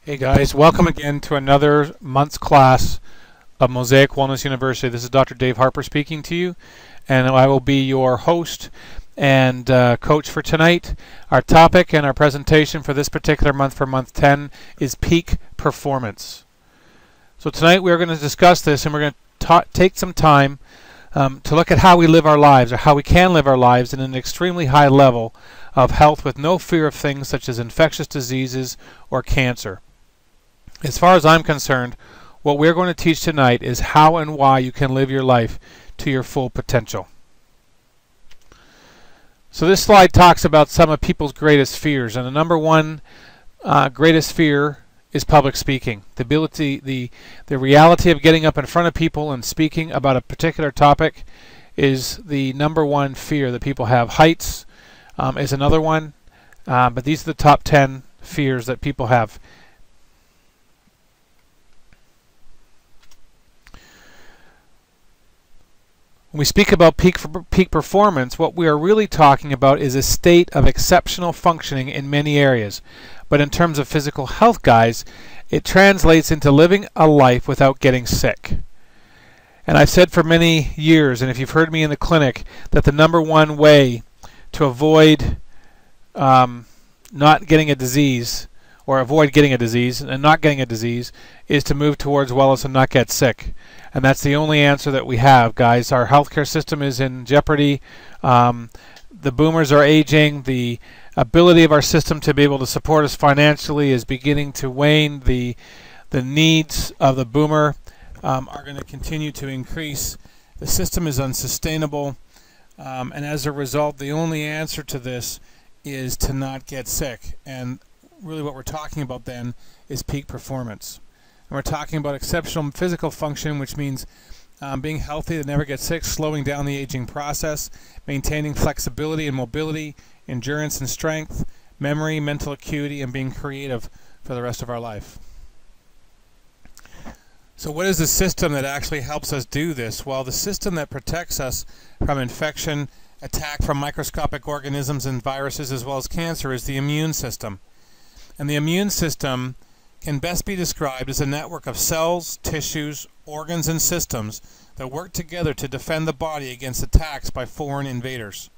Hey guys, welcome again to another month's class of Mosaic Wellness University. This is Dr. Dave Harper speaking to you, and I will be your host and coach for tonight. Our topic and our presentation for this particular month, for month 10, is peak performance. So tonight we're going to discuss this, and we're going to take some time to look at how we live our lives, or how we can live our lives in an extremely high level of health with no fear of things such as infectious diseases or cancer. As far as I'm concerned, what we're going to teach tonight is how and why you can live your life to your full potential. So this slide talks about some of people's greatest fears, and the number one greatest fear is public speaking. The reality of getting up in front of people and speaking about a particular topic is the number one fear that people have. Heights is another one, but these are the top 10 fears that people have. When we speak about peak performance, what we are really talking about is a state of exceptional functioning in many areas. But in terms of physical health, guys, it translates into living a life without getting sick. And I've said for many years, and if you've heard me in the clinic, that the number one way to avoid not getting a disease, or avoid getting a disease and not getting a disease, is to move towards wellness and not get sick. And that's the only answer that we have, guys. Our healthcare system is in jeopardy. The boomers are aging. The ability of our system to be able to support us financially is beginning to wane. The needs of the boomer are going to continue to increase. The system is unsustainable. And as a result, the only answer to this is to not get sick. And really what we're talking about then is peak performance. And we're talking about exceptional physical function, which means being healthy to never get sick, slowing down the aging process, maintaining flexibility and mobility, endurance and strength, memory, mental acuity, and being creative for the rest of our life. So what is the system that actually helps us do this? Well, the system that protects us from infection, attack from microscopic organisms and viruses, as well as cancer, is the immune system. And the immune system can best be described as a network of cells, tissues, organs, and systems that work together to defend the body against attacks by foreign invaders.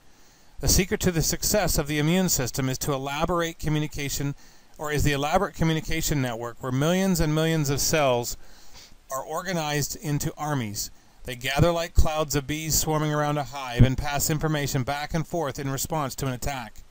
The secret to the success of the immune system is the elaborate communication network where millions and millions of cells are organized into armies. They gather like clouds of bees swarming around a hive and pass information back and forth in response to an attack.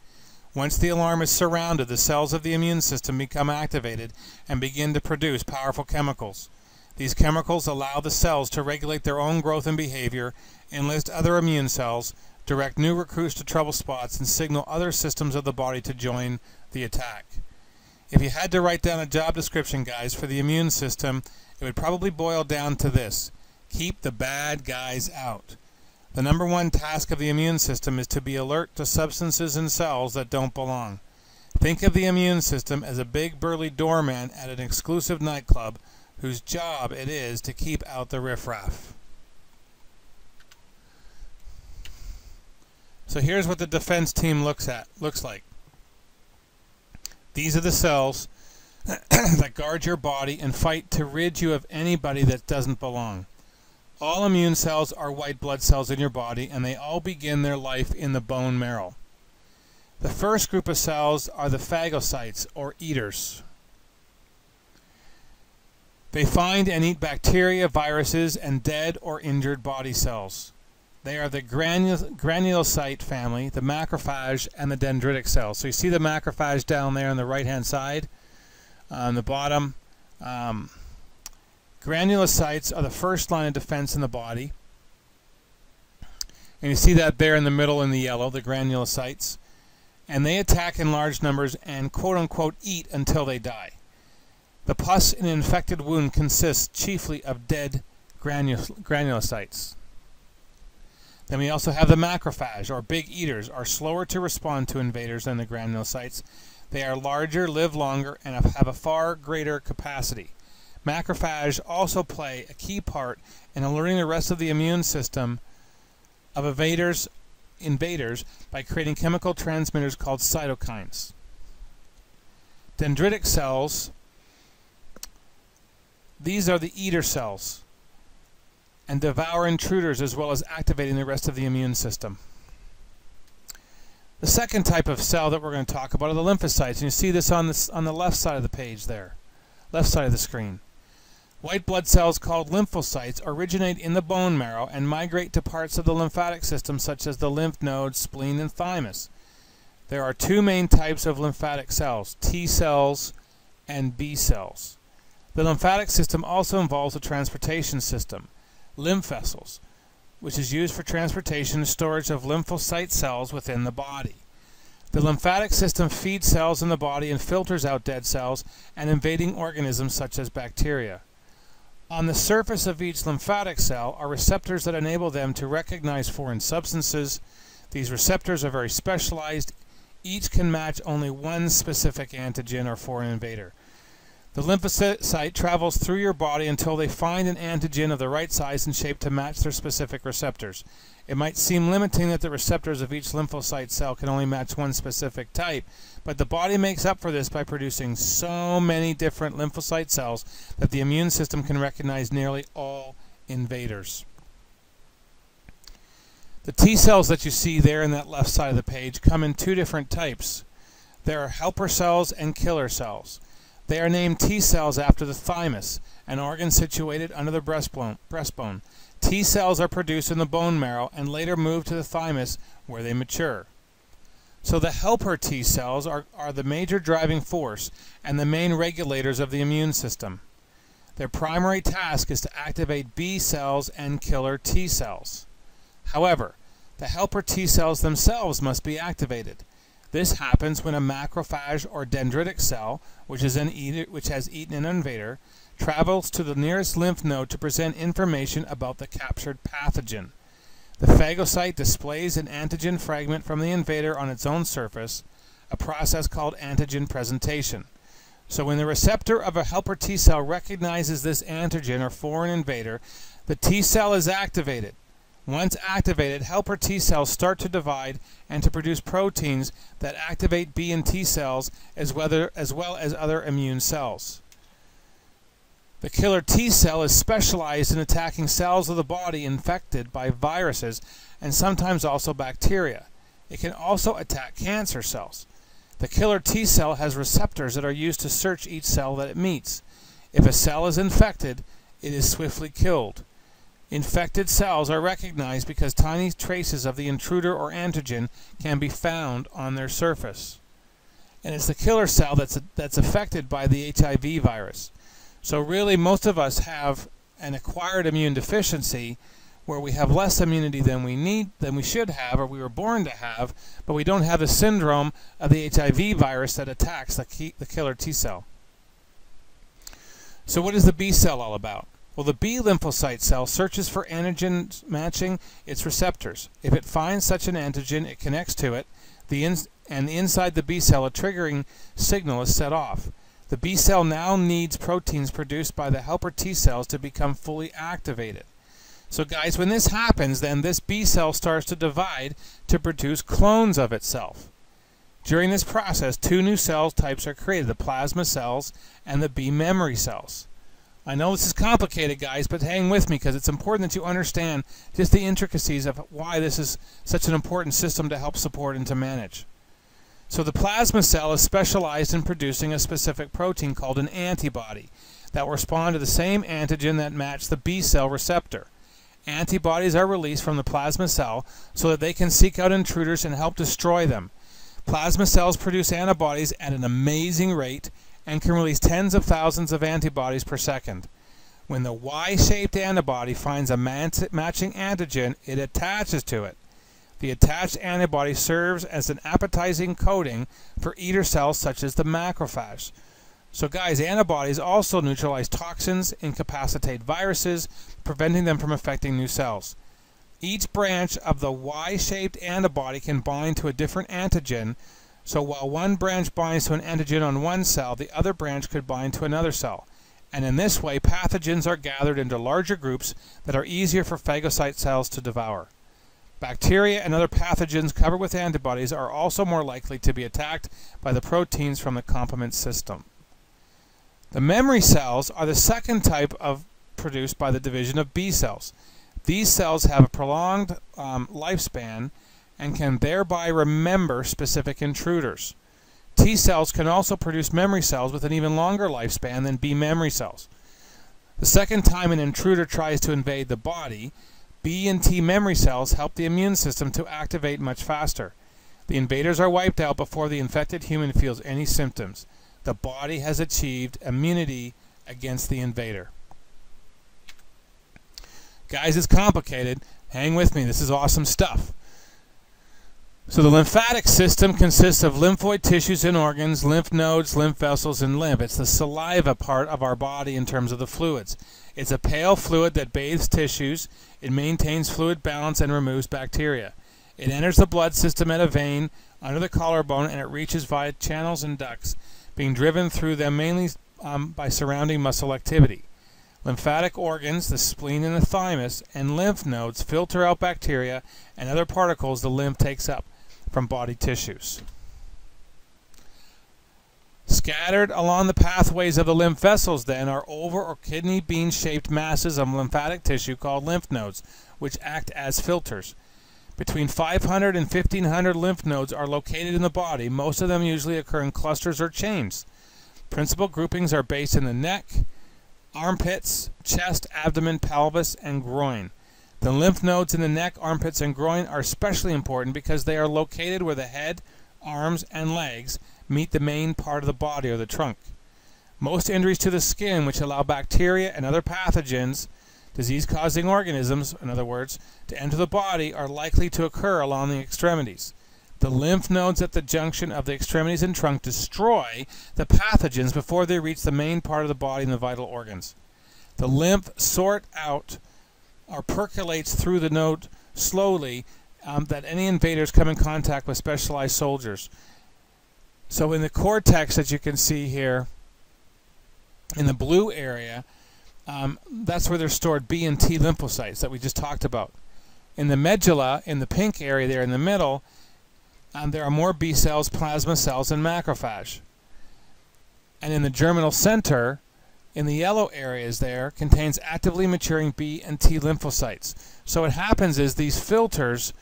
Once the alarm is surrounded, the cells of the immune system become activated and begin to produce powerful chemicals. These chemicals allow the cells to regulate their own growth and behavior, enlist other immune cells, direct new recruits to trouble spots, and signal other systems of the body to join the attack. If you had to write down a job description, guys, for the immune system, it would probably boil down to this: keep the bad guys out. The number one task of the immune system is to be alert to substances and cells that don't belong. Think of the immune system as a big burly doorman at an exclusive nightclub whose job it is to keep out the riffraff. So here's what the defense team looks like. These are the cells that guard your body and fight to rid you of anybody that doesn't belong. All immune cells are white blood cells in your body, and they all begin their life in the bone marrow. The first group of cells are the phagocytes, or eaters. They find and eat bacteria, viruses, and dead or injured body cells. They are the granulocyte family, the macrophage, and the dendritic cells. So you see the macrophage down there on the right-hand side, on the bottom. Granulocytes are the first line of defense in the body. And you see that there in the middle in the yellow, the granulocytes. And they attack in large numbers and quote-unquote eat until they die. The pus in an infected wound consists chiefly of dead granulocytes. Then we also have the macrophage, or big eaters, are slower to respond to invaders than the granulocytes. They are larger, live longer, and have a far greater capacity. Macrophage also play a key part in alerting the rest of the immune system of invaders by creating chemical transmitters called cytokines. Dendritic cells These are the eater cells and devour intruders as well as activating the rest of the immune system. The second type of cell that we're going to talk about are the lymphocytes, and you see this on the left side of the page there, left side of the screen. White blood cells called lymphocytes originate in the bone marrow and migrate to parts of the lymphatic system such as the lymph nodes, spleen, and thymus. There are two main types of lymphatic cells, T cells and B cells. The lymphatic system also involves a transportation system, lymph vessels, which is used for transportation and storage of lymphocyte cells within the body. The lymphatic system feeds cells in the body and filters out dead cells and invading organisms such as bacteria. On the surface of each lymphatic cell are receptors that enable them to recognize foreign substances. These receptors are very specialized. Each can match only one specific antigen or foreign invader. The lymphocyte travels through your body until they find an antigen of the right size and shape to match their specific receptors. It might seem limiting that the receptors of each lymphocyte cell can only match one specific type, but the body makes up for this by producing so many different lymphocyte cells that the immune system can recognize nearly all invaders. The T cells that you see there in that left side of the page come in two different types. There are helper cells and killer cells. They are named T cells after the thymus, an organ situated under the breastbone. T cells are produced in the bone marrow and later move to the thymus where they mature. So the helper T cells are the major driving force and the main regulators of the immune system. Their primary task is to activate B cells and killer T cells. However, the helper T cells themselves must be activated. This happens when a macrophage or dendritic cell, which has eaten an invader, travels to the nearest lymph node to present information about the captured pathogen. The phagocyte displays an antigen fragment from the invader on its own surface, a process called antigen presentation. So when the receptor of a helper T cell recognizes this antigen or foreign invader, the T cell is activated. Once activated, helper T cells start to divide and to produce proteins that activate B and T cells as well as other immune cells. The killer T cell is specialized in attacking cells of the body infected by viruses and sometimes also bacteria. It can also attack cancer cells. The killer T cell has receptors that are used to search each cell that it meets. If a cell is infected, it is swiftly killed. Infected cells are recognized because tiny traces of the intruder or antigen can be found on their surface. And it's the killer cell that's affected by the HIV virus. So really most of us have an acquired immune deficiency where we have less immunity than we should have or we were born to have, but we don't have the syndrome of the HIV virus that attacks the killer T cell. So what is the B cell all about? Well, the B lymphocyte cell searches for antigens matching its receptors. If it finds such an antigen, it connects to it, and inside the B cell a triggering signal is set off. The B cell now needs proteins produced by the helper T cells to become fully activated. So guys, when this happens, then this B cell starts to divide to produce clones of itself. During this process, two new cell types are created, the plasma cells and the B memory cells. I know this is complicated, guys, but hang with me because it's important that you understand just the intricacies of why this is such an important system to help support and to manage. So the plasma cell is specialized in producing a specific protein called an antibody that will respond to the same antigen that matched the B cell receptor. Antibodies are released from the plasma cell so that they can seek out intruders and help destroy them. Plasma cells produce antibodies at an amazing rate and can release tens of thousands of antibodies per second. When the Y-shaped antibody finds a matching antigen, it attaches to it. The attached antibody serves as an appetizing coating for eater cells such as the macrophage. So guys, antibodies also neutralize toxins, incapacitate viruses, preventing them from affecting new cells. Each branch of the Y-shaped antibody can bind to a different antigen, so while one branch binds to an antigen on one cell, the other branch could bind to another cell. And in this way, pathogens are gathered into larger groups that are easier for phagocyte cells to devour. Bacteria and other pathogens covered with antibodies are also more likely to be attacked by the proteins from the complement system. The memory cells are the second type produced by the division of B cells. These cells have a prolonged lifespan and can thereby remember specific intruders. T cells can also produce memory cells with an even longer lifespan than B memory cells. The second time an intruder tries to invade the body, B and T memory cells help the immune system to activate much faster. The invaders are wiped out before the infected human feels any symptoms. The body has achieved immunity against the invader. Guys, it's complicated. Hang with me. This is awesome stuff. So the lymphatic system consists of lymphoid tissues and organs, lymph nodes, lymph vessels, and lymph. It's the saliva part of our body in terms of the fluids. It's a pale fluid that bathes tissues. It maintains fluid balance and removes bacteria. It enters the blood system at a vein under the collarbone, and it reaches via channels and ducts, being driven through them mainly by surrounding muscle activity. Lymphatic organs, the spleen and the thymus, and lymph nodes filter out bacteria and other particles the lymph takes up from body tissues. Scattered along the pathways of the lymph vessels, then, are oval or kidney bean-shaped masses of lymphatic tissue called lymph nodes, which act as filters. Between 500 and 1,500 lymph nodes are located in the body. Most of them usually occur in clusters or chains. Principal groupings are based in the neck, armpits, chest, abdomen, pelvis, and groin. The lymph nodes in the neck, armpits, and groin are especially important because they are located where the head, arms, and legs meet the main part of the body or the trunk. Most injuries to the skin, which allow bacteria and other pathogens, disease-causing organisms, in other words, to enter the body, are likely to occur along the extremities. The lymph nodes at the junction of the extremities and trunk destroy the pathogens before they reach the main part of the body and the vital organs. The lymph sort out or percolates through the node slowly that any invaders come in contact with specialized soldiers. So in the cortex that you can see here, in the blue area, that's where they're stored B and T lymphocytes that we just talked about. In the medulla, in the pink area there in the middle, there are more B cells, plasma cells, and macrophage. And in the germinal center, in the yellow areas there, contains actively maturing B and T lymphocytes. So what happens is these filters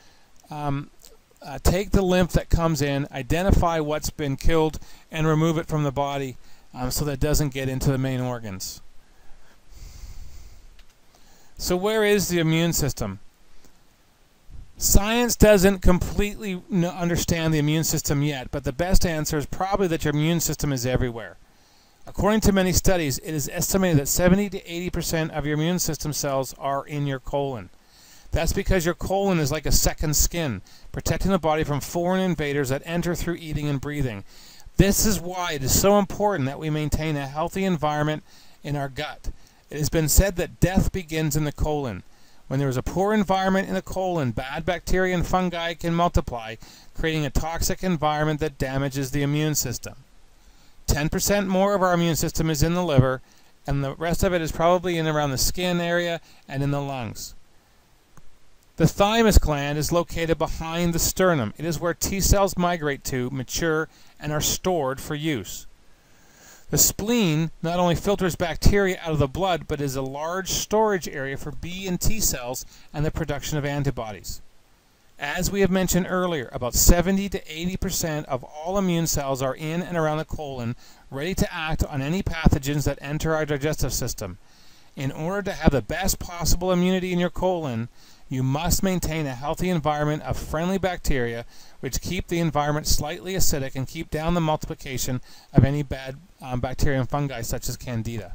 take the lymph that comes in, identify what's been killed, and remove it from the body so that it doesn't get into the main organs. So where is the immune system? Science doesn't completely understand the immune system yet, but the best answer is probably that your immune system is everywhere. According to many studies, it is estimated that 70 to 80% of your immune system cells are in your colon. That's because your colon is like a second skin, protecting the body from foreign invaders that enter through eating and breathing. This is why it is so important that we maintain a healthy environment in our gut. It has been said that death begins in the colon. When there is a poor environment in the colon, bad bacteria and fungi can multiply, creating a toxic environment that damages the immune system. 10% more of our immune system is in the liver, and the rest of it is probably in around the skin area and in the lungs. The thymus gland is located behind the sternum. It is where T cells migrate to, mature, and are stored for use. The spleen not only filters bacteria out of the blood, but is a large storage area for B and T cells and the production of antibodies. As we have mentioned earlier, about 70 to 80% of all immune cells are in and around the colon, ready to act on any pathogens that enter our digestive system. In order to have the best possible immunity in your colon, you must maintain a healthy environment of friendly bacteria, which keep the environment slightly acidic and keep down the multiplication of any bad bacteria and fungi such as Candida.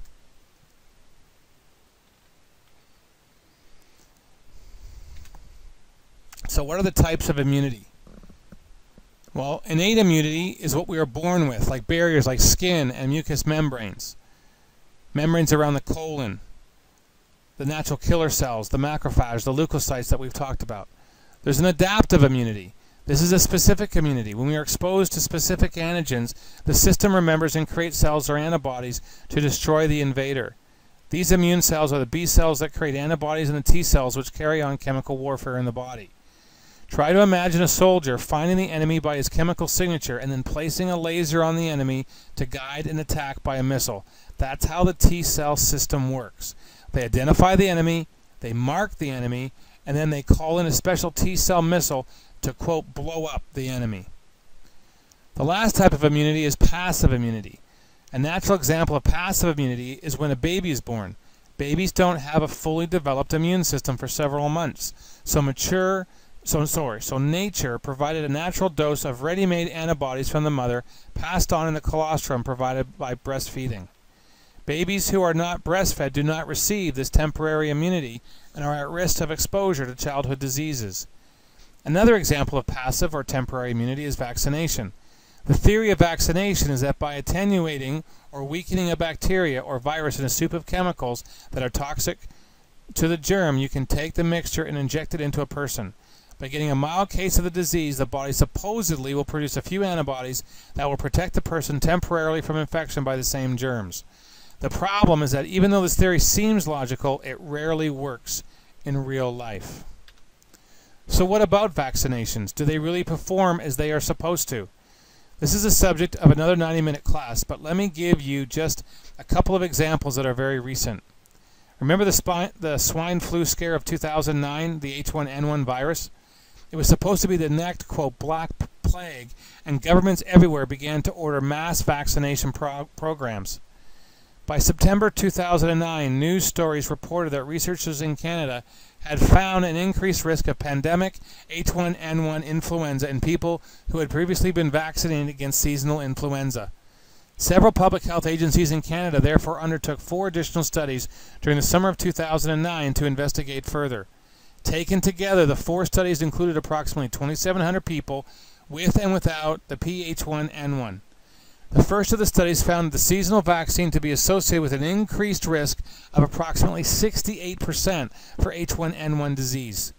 So what are the types of immunity? Well, innate immunity is what we are born with, like barriers like skin and mucous membranes. Membranes around the colon, the natural killer cells, the macrophage, the leukocytes that we've talked about. There's an adaptive immunity. This is a specific immunity. When we are exposed to specific antigens, the system remembers and creates cells or antibodies to destroy the invader. These immune cells are the B cells that create antibodies and the T cells which carry on chemical warfare in the body. Try to imagine a soldier finding the enemy by his chemical signature and then placing a laser on the enemy to guide an attack by a missile. That's how the T cell system works. They identify the enemy, they mark the enemy, and then they call in a special T cell missile to, quote, blow up the enemy. The last type of immunity is passive immunity. A natural example of passive immunity is when a baby is born. Babies don't have a fully developed immune system for several months. So nature provided a natural dose of ready-made antibodies from the mother, passed on in the colostrum provided by breastfeeding. Babies who are not breastfed do not receive this temporary immunity and are at risk of exposure to childhood diseases. Another example of passive or temporary immunity is vaccination. The theory of vaccination is that by attenuating or weakening a bacteria or virus in a soup of chemicals that are toxic to the germ, you can take the mixture and inject it into a person. By getting a mild case of the disease, the body supposedly will produce a few antibodies that will protect the person temporarily from infection by the same germs. The problem is that even though this theory seems logical, it rarely works in real life. So what about vaccinations? Do they really perform as they are supposed to? This is the subject of another 90-minute class, but let me give you just a couple of examples that are very recent. Remember the swine flu scare of 2009, the H1N1 virus? It was supposed to be the next, quote, black plague, and governments everywhere began to order mass vaccination programs. By September 2009, news stories reported that researchers in Canada had found an increased risk of pandemic H1N1 influenza in people who had previously been vaccinated against seasonal influenza. Several public health agencies in Canada therefore undertook 4 additional studies during the summer of 2009 to investigate further. Taken together, the 4 studies included approximately 2,700 people with and without the H1N1. The first of the studies found the seasonal vaccine to be associated with an increased risk of approximately 68% for H1N1 disease.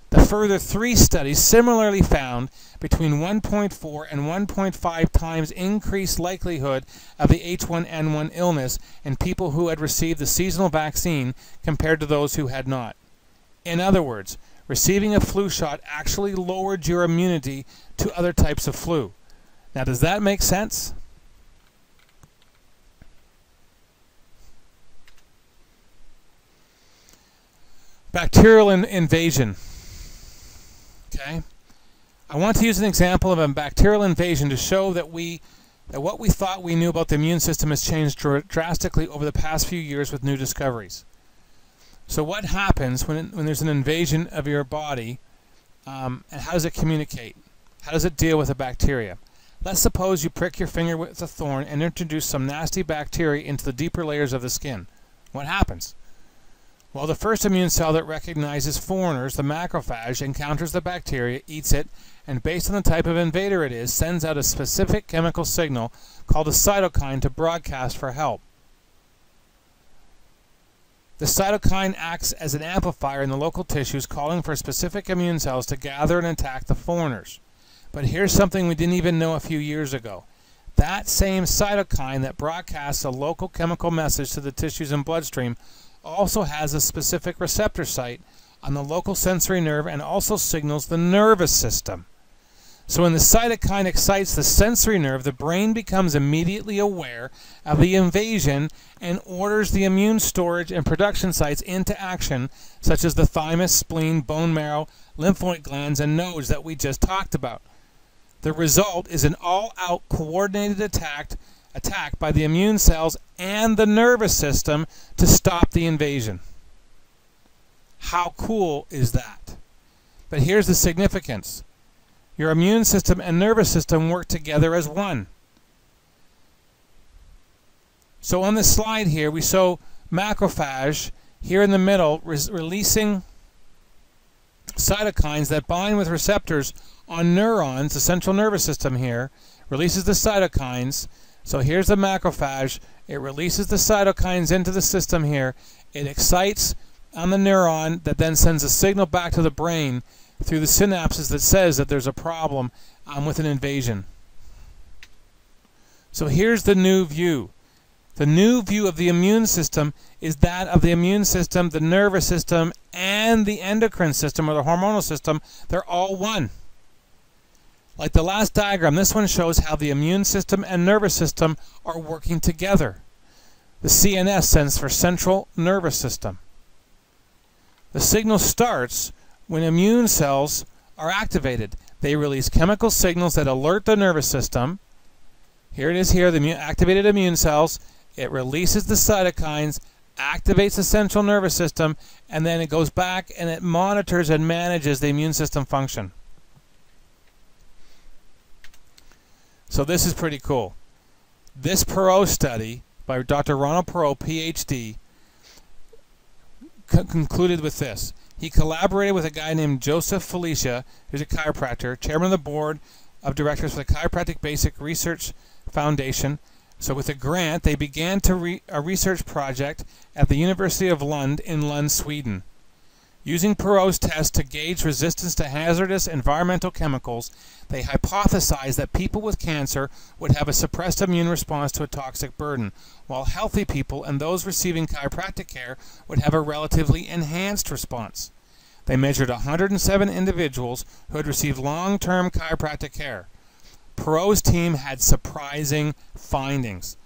The further 3 studies similarly found between 1.4 and 1.5 times increased likelihood of the H1N1 illness in people who had received the seasonal vaccine compared to those who had not. In other words, receiving a flu shot actually lowered your immunity to other types of flu. Now, does that make sense? Bacterial invasion. Okay, I want to use an example of a bacterial invasion to show that what we thought we knew about the immune system has changed drastically over the past few years with new discoveries. So what happens when there's an invasion of your body, and how does it communicate? How does it deal with a bacteria? Let's suppose you prick your finger with a thorn and introduce some nasty bacteria into the deeper layers of the skin. What happens? Well, the first immune cell that recognizes foreigners, the macrophage, encounters the bacteria, eats it, and based on the type of invader it is, sends out a specific chemical signal called a cytokine to broadcast for help. The cytokine acts as an amplifier in the local tissues, calling for specific immune cells to gather and attack the foreigners. But here's something we didn't even know a few years ago. That same cytokine that broadcasts a local chemical message to the tissues and bloodstream also has a specific receptor site on the local sensory nerve and also signals the nervous system. So when the cytokine excites the sensory nerve, the brain becomes immediately aware of the invasion and orders the immune storage and production sites into action, such as the thymus, spleen, bone marrow, lymphoid glands, and nodes that we just talked about. The result is an all-out coordinated attack by the immune cells and the nervous system to stop the invasion. How cool is that? But here's the significance. Your immune system and nervous system work together as one. So on this slide here, we show macrophage here in the middle releasing cytokines that bind with receptors on neurons. The central nervous system here releases the cytokines. So here's the macrophage. It releases the cytokines into the system here. It excites on the neuron that then sends a signal back to the brain through the synapses that says that there's a problem with an invasion. So here's the new view. The new view of the immune system is that of the immune system, the nervous system, and the endocrine system or the hormonal system. They're all one. Like the last diagram, this one shows how the immune system and nervous system are working together. The CNS stands for central nervous system. The signal starts when immune cells are activated. They release chemical signals that alert the nervous system. Here it is here, the activated immune cells. It releases the cytokines, activates the central nervous system, and then it goes back and it monitors and manages the immune system function. So this is pretty cool. This Perot study by Dr. Ronald Perot, PhD, concluded with this. He collaborated with a guy named Joseph Felicia, who's a chiropractor, chairman of the board of directors for the Chiropractic Basic Research Foundation. So with a grant, they began a research project at the University of Lund in Lund, Sweden. Using Perot's test to gauge resistance to hazardous environmental chemicals, they hypothesized that people with cancer would have a suppressed immune response to a toxic burden, while healthy people and those receiving chiropractic care would have a relatively enhanced response. They measured 107 individuals who had received long-term chiropractic care. Perot's team had surprising findings.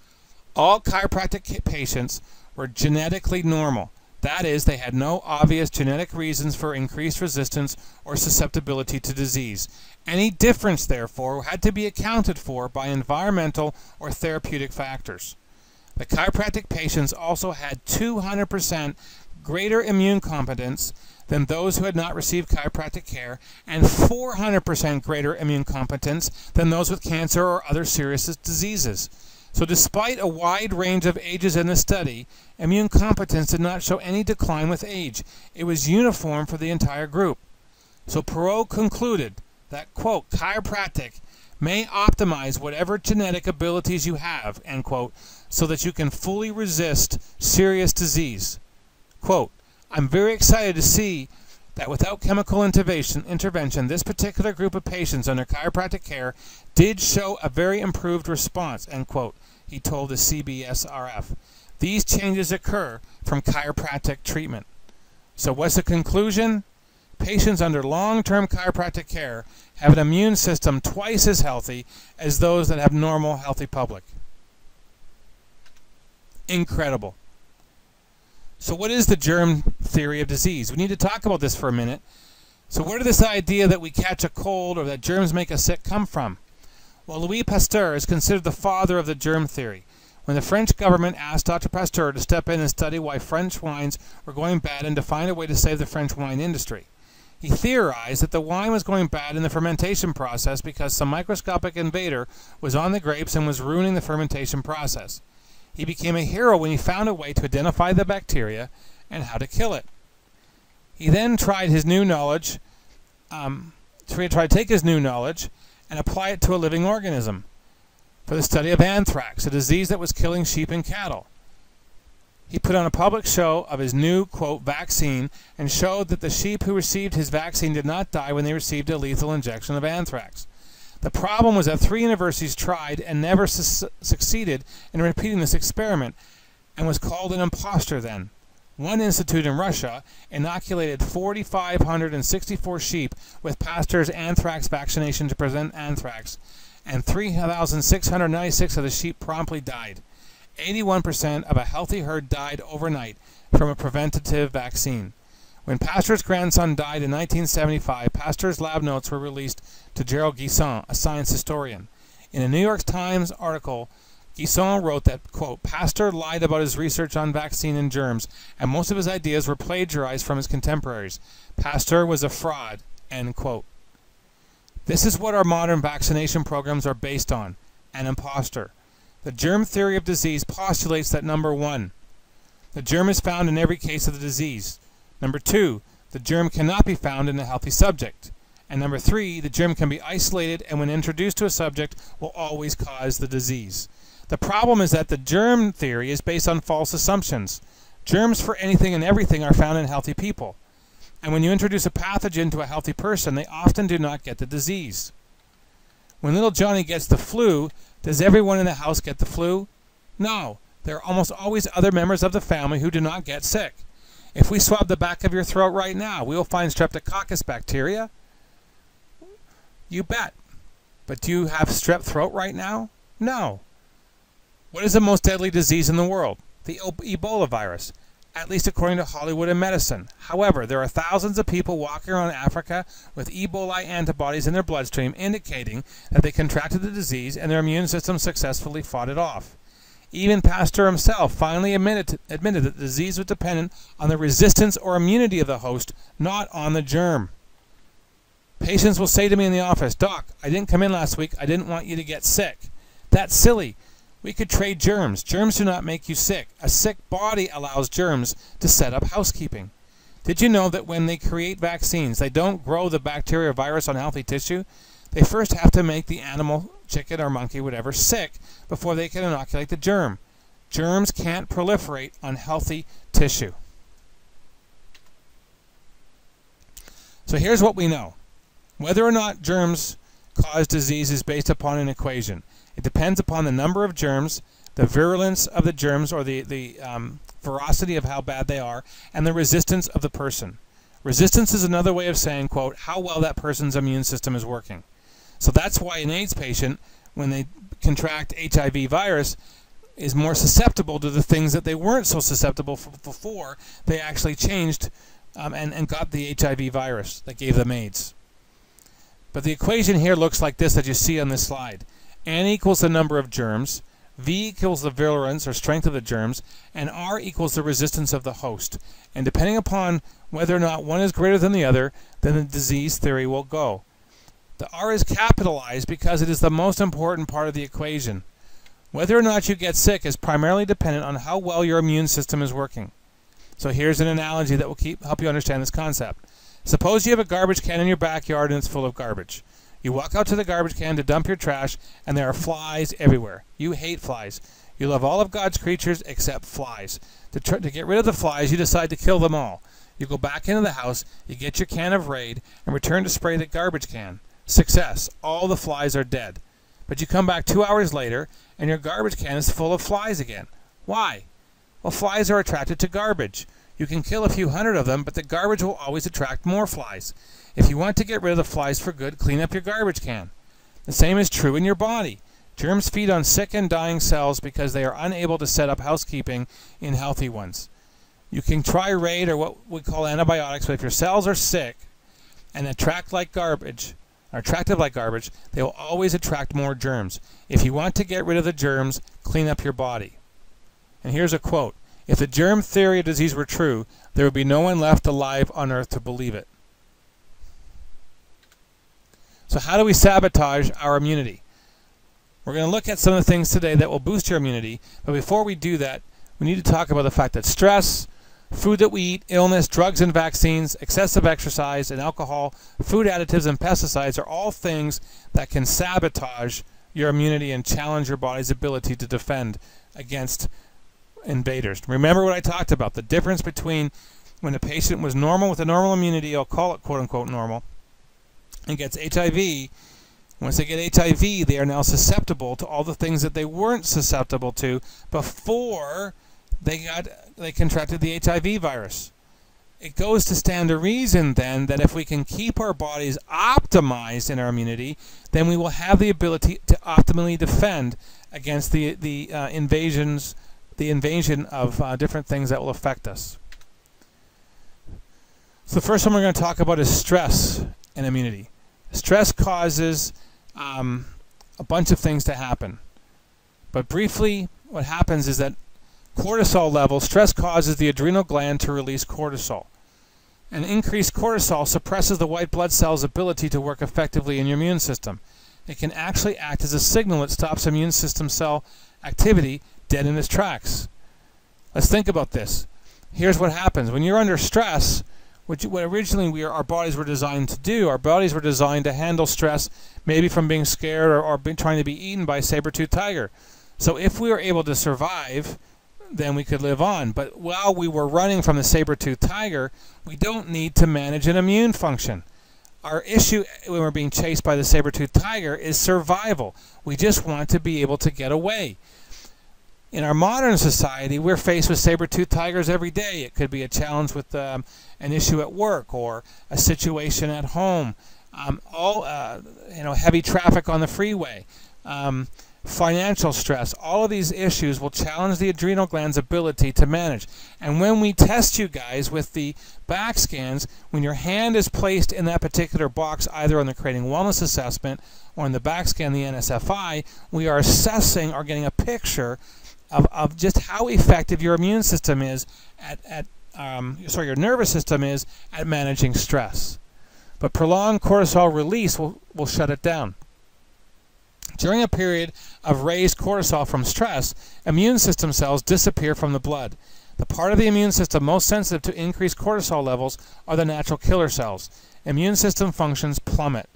All chiropractic patients were genetically normal. That is, they had no obvious genetic reasons for increased resistance or susceptibility to disease. Any difference, therefore, had to be accounted for by environmental or therapeutic factors. The chiropractic patients also had 200% greater immune competence than those who had not received chiropractic care, and 400% greater immune competence than those with cancer or other serious diseases. So despite a wide range of ages in the study, immune competence did not show any decline with age. It was uniform for the entire group. So Perot concluded that, quote, chiropractic may optimize whatever genetic abilities you have, end quote, so that you can fully resist serious disease. Quote, I'm very excited to see that without chemical intervention, this particular group of patients under chiropractic care did show a very improved response, end quote, he told the CBSRF. These changes occur from chiropractic treatment. So what's the conclusion? Patients under long-term chiropractic care have an immune system twice as healthy as those that have normal, healthy public. Incredible. So what is the germ theory of disease? We need to talk about this for a minute. So where did this idea that we catch a cold or that germs make us sick come from? Well, Louis Pasteur is considered the father of the germ theory. When the French government asked Dr. Pasteur to step in and study why French wines were going bad and to find a way to save the French wine industry, he theorized that the wine was going bad in the fermentation process because some microscopic invader was on the grapes and was ruining the fermentation process. He became a hero when he found a way to identify the bacteria and how to kill it. He then tried his new knowledge, to take his new knowledge and apply it to a living organism for the study of anthrax, a disease that was killing sheep and cattle. He put on a public show of his new, quote, vaccine and showed that the sheep who received his vaccine did not die when they received a lethal injection of anthrax. The problem was that 3 universities tried and never succeeded in repeating this experiment and was called an imposter then. One institute in Russia inoculated 4,564 sheep with Pasteur's anthrax vaccination to prevent anthrax, and 3,696 of the sheep promptly died. 81% of a healthy herd died overnight from a preventative vaccine. When Pasteur's grandson died in 1975, Pasteur's lab notes were released to Gerald Guisson, a science historian. In a New York Times article, Guisson wrote that, quote, Pasteur lied about his research on vaccine and germs, and most of his ideas were plagiarized from his contemporaries. Pasteur was a fraud, end quote. This is what our modern vaccination programs are based on, an imposter. The germ theory of disease postulates that, number 1, the germ is found in every case of the disease. Number 2, the germ cannot be found in a healthy subject. And number 3, the germ can be isolated and when introduced to a subject will always cause the disease. The problem is that the germ theory is based on false assumptions. Germs for anything and everything are found in healthy people. And when you introduce a pathogen to a healthy person, they often do not get the disease. When little Johnny gets the flu, does everyone in the house get the flu? No. There are almost always other members of the family who do not get sick. If we swab the back of your throat right now, we will find streptococcus bacteria. You bet. But do you have strep throat right now? No. What is the most deadly disease in the world? the Ebola virus, at least according to Hollywood and medicine. However, there are thousands of people walking around Africa with Ebola antibodies in their bloodstream, indicating that they contracted the disease and their immune system successfully fought it off. Even Pasteur himself finally admitted that the disease was dependent on the resistance or immunity of the host, not on the germ. Patients will say to me in the office, "Doc, I didn't come in last week. I didn't want you to get sick." That's silly. We could trade germs. Germs do not make you sick. A sick body allows germs to set up housekeeping. Did you know that when they create vaccines, they don't grow the bacteria or virus on healthy tissue? They first have to make the animal, chicken or monkey, whatever, sick before they can inoculate the germ. Germs can't proliferate on healthy tissue. So here's what we know. Whether or not germs cause disease is based upon an equation. It depends upon the number of germs, the virulence of the germs, or the ferocity of how bad they are, and the resistance of the person. Resistance is another way of saying, quote, how well that person's immune system is working. So that's why an AIDS patient, when they contract HIV virus, is more susceptible to the things that they weren't so susceptible before they actually changed and got the HIV virus that gave them AIDS. But the equation here looks like this that you see on this slide. N equals the number of germs, V equals the virulence or strength of the germs, and R equals the resistance of the host. And depending upon whether or not one is greater than the other, then the disease theory will go. The R is capitalized because it is the most important part of the equation. Whether or not you get sick is primarily dependent on how well your immune system is working. So here's an analogy that will help you understand this concept. Suppose you have a garbage can in your backyard and it's full of garbage. You walk out to the garbage can to dump your trash, and there are flies everywhere. You hate flies. You love all of God's creatures except flies. To get rid of the flies, you decide to kill them all. You go back into the house, you get your can of Raid, and return to spray the garbage can. Success. All the flies are dead. But you come back 2 hours later, and your garbage can is full of flies again. Why? Well, flies are attracted to garbage. You can kill a few hundred of them, but the garbage will always attract more flies. If you want to get rid of the flies for good, clean up your garbage can. The same is true in your body. Germs feed on sick and dying cells because they are unable to set up housekeeping in healthy ones. You can try Raid or what we call antibiotics, but if your cells are sick and attractive like garbage, they will always attract more germs. If you want to get rid of the germs, clean up your body. And here's a quote. If the germ theory of disease were true, there would be no one left alive on earth to believe it. So how do we sabotage our immunity? We're going to look at some of the things today that will boost your immunity, but before we do that, we need to talk about the fact that stress, food that we eat, illness, drugs and vaccines, excessive exercise and alcohol, food additives and pesticides are all things that can sabotage your immunity and challenge your body's ability to defend against invaders. Remember what I talked about, the difference between when a patient was normal with a normal immunity, I'll call it quote-unquote normal, and gets HIV. Once they get HIV, they are now susceptible to all the things that they weren't susceptible to before they contracted the HIV virus. It goes to stand to reason then that if we can keep our bodies optimized in our immunity, then we will have the ability to optimally defend against the invasion of different things that will affect us. So the first one we're going to talk about is stress and immunity. Stress causes a bunch of things to happen. But briefly, what happens is that cortisol level, stress causes the adrenal gland to release cortisol. And increased cortisol suppresses the white blood cell's ability to work effectively in your immune system. It can actually act as a signal that stops immune system cell activity dead in its tracks. Let's think about this. Here's what happens. When you're under stress, what originally our bodies were designed to do, our bodies were designed to handle stress, maybe from being scared or trying to be eaten by a saber-toothed tiger. So if we were able to survive, then we could live on. But while we were running from the saber-toothed tiger, we don't need to manage an immune function. Our issue when we're being chased by the saber-toothed tiger is survival. We just want to be able to get away. In our modern society, we're faced with saber-toothed tigers every day. It could be a challenge with an issue at work or a situation at home, heavy traffic on the freeway, financial stress. All of these issues will challenge the adrenal gland's ability to manage. And when we test you guys with the back scans, when your hand is placed in that particular box, either on the Creating Wellness Assessment or in the back scan, the NSFI, we are assessing or getting a picture of just how effective your immune system is your nervous system is at managing stress. But prolonged cortisol release will shut it down. During a period of raised cortisol from stress, immune system cells disappear from the blood. The part of the immune system most sensitive to increased cortisol levels are the natural killer cells. Immune system functions plummet.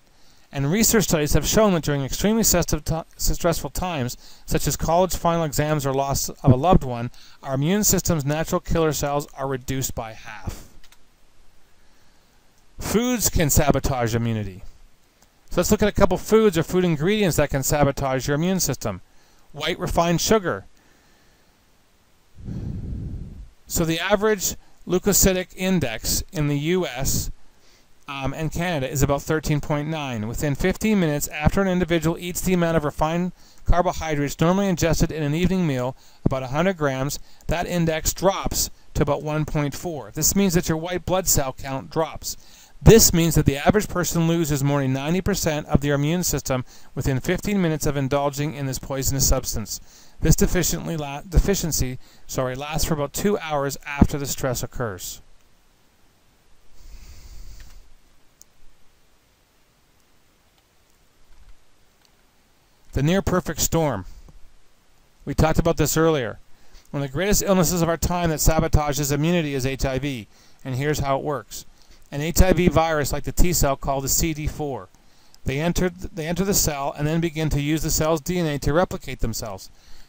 And research studies have shown that during extremely stressful times, such as college final exams or loss of a loved one, our immune system's natural killer cells are reduced by half. Foods can sabotage immunity. So let's look at a couple foods or food ingredients that can sabotage your immune system. White refined sugar. So the average leukocytic index in the U.S. And Canada is about 13.9. Within 15 minutes after an individual eats the amount of refined carbohydrates normally ingested in an evening meal, about 100 grams, that index drops to about 1.4. This means that your white blood cell count drops. This means that the average person loses more than 90% of their immune system within 15 minutes of indulging in this poisonous substance. This deficiency lasts for about 2 hours after the stress occurs. The near-perfect storm. We talked about this earlier. One of the greatest illnesses of our time that sabotages immunity is HIV, and here's how it works. An HIV virus, like the T cell called the CD4, they enter the cell and then begin to use the cell's DNA to replicate themselves.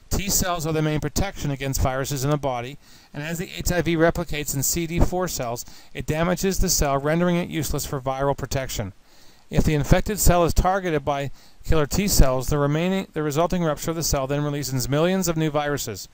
T cells are the main protection against viruses in the body, and as the HIV replicates in CD4 cells, it damages the cell, rendering it useless for viral protection. If the infected cell is targeted by killer T cells, the resulting rupture of the cell then releases millions of new viruses.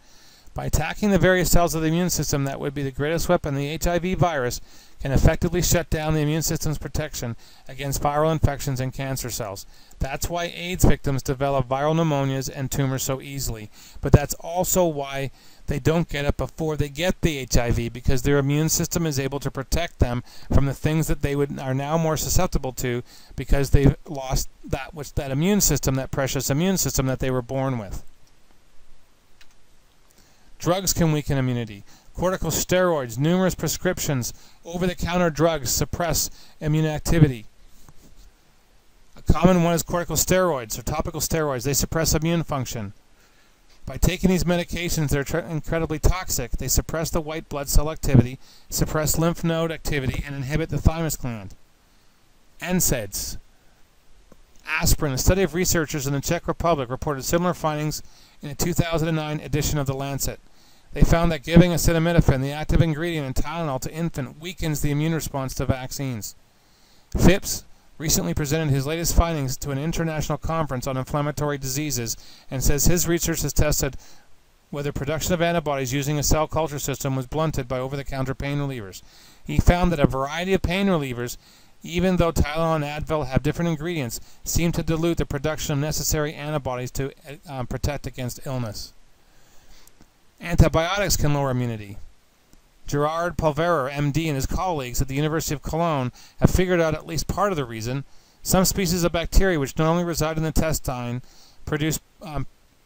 By attacking the various cells of the immune system, that would be the greatest weapon. The HIV virus can effectively shut down the immune system's protection against viral infections and cancer cells. That's why AIDS victims develop viral pneumonias and tumors so easily. But that's also why they don't get it before they get the HIV, because their immune system is able to protect them from the things that they are now more susceptible to, because they've lost that immune system, that precious immune system that they were born with. Drugs can weaken immunity. Corticosteroids, numerous prescriptions, over-the-counter drugs suppress immune activity. A common one is corticosteroids or topical steroids. They suppress immune function. By taking these medications, they're incredibly toxic. They suppress the white blood cell activity, suppress lymph node activity, and inhibit the thymus gland. NSAIDs. Aspirin. A study of researchers in the Czech Republic reported similar findings in a 2009 edition of The Lancet. They found that giving acetaminophen, the active ingredient in Tylenol, to infant weakens the immune response to vaccines. Phipps recently presented his latest findings to an international conference on inflammatory diseases and says his research has tested whether production of antibodies using a cell culture system was blunted by over-the-counter pain relievers. He found that a variety of pain relievers, even though Tylenol and Advil have different ingredients, seem to dilute the production of necessary antibodies to protect against illness. Antibiotics can lower immunity. Gerard Pulverer, MD, and his colleagues at the University of Cologne have figured out at least part of the reason. Some species of bacteria, which normally reside in the intestine, produce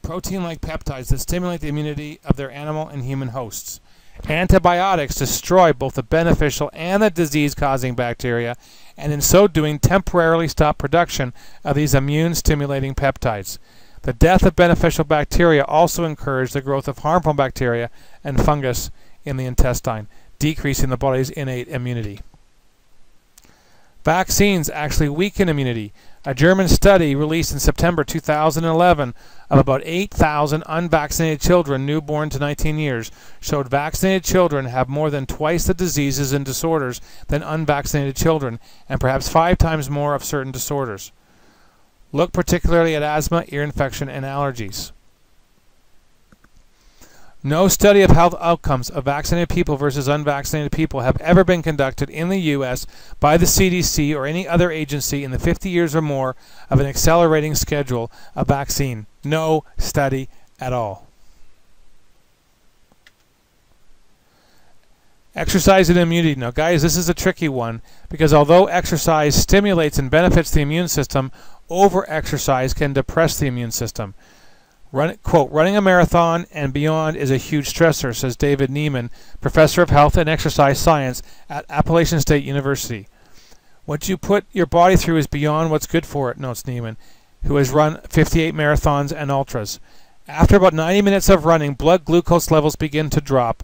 protein-like peptides that stimulate the immunity of their animal and human hosts. Antibiotics destroy both the beneficial and the disease-causing bacteria, and in so doing temporarily stop production of these immune-stimulating peptides. The death of beneficial bacteria also encouraged the growth of harmful bacteria and fungus in the intestine, decreasing the body's innate immunity. Vaccines actually weaken immunity. A German study released in September 2011 of about 8,000 unvaccinated children newborn to 19 years showed vaccinated children have more than twice the diseases and disorders than unvaccinated children, and perhaps 5 times more of certain disorders. Look particularly at asthma, ear infection, and allergies. No study of health outcomes of vaccinated people versus unvaccinated people have ever been conducted in the U.S. by the CDC or any other agency in the 50 years or more of an accelerating schedule of vaccine No study at all. Exercise and immunity. Now guys, this is a tricky one because although exercise stimulates and benefits the immune system, over-exercise can depress the immune system. Quote, running a marathon and beyond is a huge stressor, says David Neiman, professor of health and exercise science at Appalachian State University. What you put your body through is beyond what's good for it, notes Neiman, who has run 58 marathons and ultras. After about 90 minutes of running, blood glucose levels begin to drop,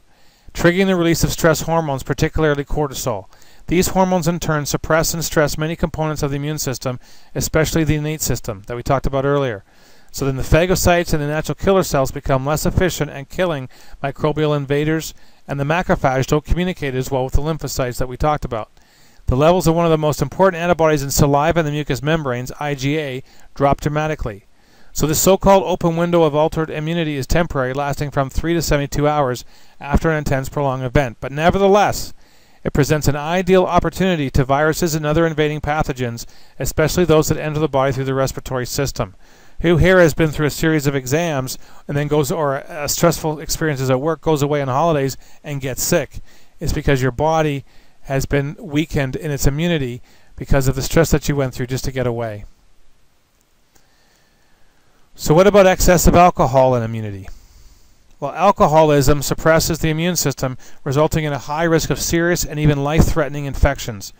triggering the release of stress hormones, particularly cortisol. These hormones in turn suppress and stress many components of the immune system, especially the innate system that we talked about earlier. So then the phagocytes and the natural killer cells become less efficient at killing microbial invaders, and the macrophage don't communicate as well with the lymphocytes that we talked about. The levels of one of the most important antibodies in saliva and the mucous membranes, IgA, drop dramatically. So this so-called open window of altered immunity is temporary, lasting from 3 to 72 hours after an intense prolonged event. But nevertheless, it presents an ideal opportunity to viruses and other invading pathogens, especially those that enter the body through the respiratory system. Who here has been through a series of exams and then goes, or stressful experiences at work, goes away on holidays and gets sick? It's because your body has been weakened in its immunity because of the stress that you went through just to get away. So what about excessive alcohol and immunity? Well, alcoholism suppresses the immune system, resulting in a high risk of serious and even life-threatening infections.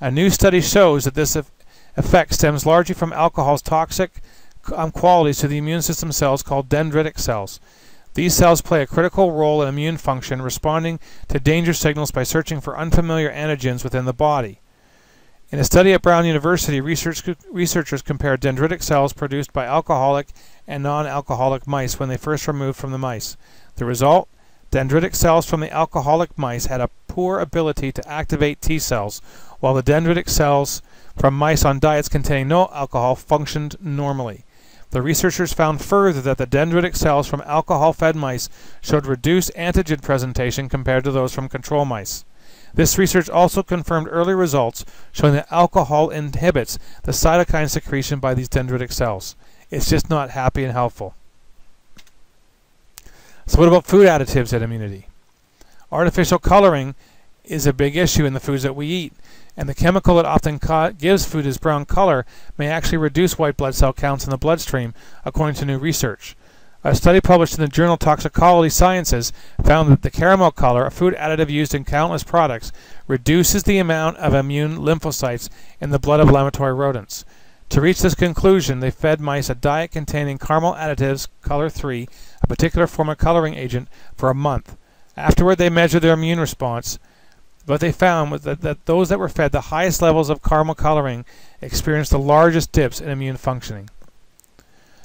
A new study shows that this effect stems largely from alcohol's toxic qualities to the immune system cells called dendritic cells. These cells play a critical role in immune function, responding to danger signals by searching for unfamiliar antigens within the body. In a study at Brown University, researchers compared dendritic cells produced by alcoholic and non-alcoholic mice when they first were removed from the mice. The result? Dendritic cells from the alcoholic mice had a poor ability to activate T cells, while the dendritic cells from mice on diets containing no alcohol functioned normally. The researchers found further that the dendritic cells from alcohol-fed mice showed reduced antigen presentation compared to those from control mice. This research also confirmed early results showing that alcohol inhibits the cytokine secretion by these dendritic cells. It's just not happy and helpful. So what about food additives and immunity? Artificial coloring is a big issue in the foods that we eat, and the chemical that often gives food its brown color may actually reduce white blood cell counts in the bloodstream, according to new research. A study published in the journal Toxicology Sciences found that the caramel color, a food additive used in countless products, reduces the amount of immune lymphocytes in the blood of laboratory rodents. To reach this conclusion, they fed mice a diet containing caramel additives, color 3, a particular form of coloring agent, for a month. Afterward, they measured their immune response. What they found was that those that were fed the highest levels of caramel coloring experienced the largest dips in immune functioning.